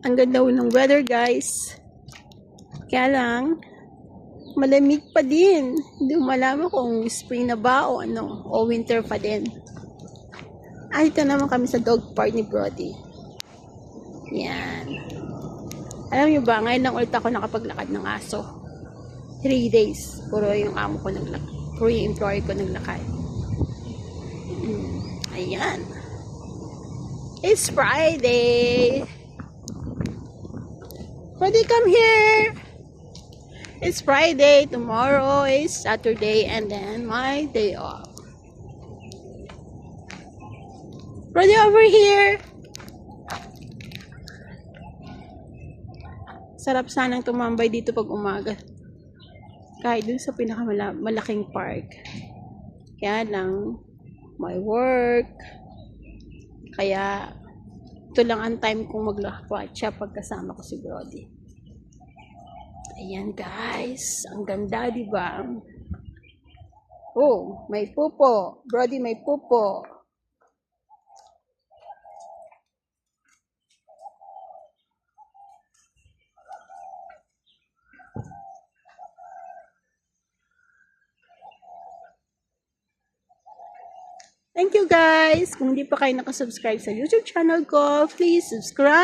Ang ganda ng weather, guys. Kaya lang, malamig pa din. Hindi mo malaman kung spring na ba o ano, o winter pa din. Ito naman kami sa dog park ni Brody. Yan. Alam niyo ba, ngayon lang ulit ako nakapaglakad ng aso. 3 days. Puro yung amo ko naglakad. Puro yung employee ko naglakad. Ayan. It's Friday. Brody, come here. It's Friday. Tomorrow is Saturday. And then my day off. Brody, over here. Sarap sanang tumambay dito pag umaga. Kahit dun sa pinakamalaking park. Kaya lang, may work. Kaya, ito lang ang time kong maglakad siya pagkasama ko si Brody. Ayan guys, ang ganda, di ba? Oh, may pupo. Brody, may pupo. Thank you guys! Kung hindi pa kayo nakasubscribe sa YouTube channel ko, please subscribe!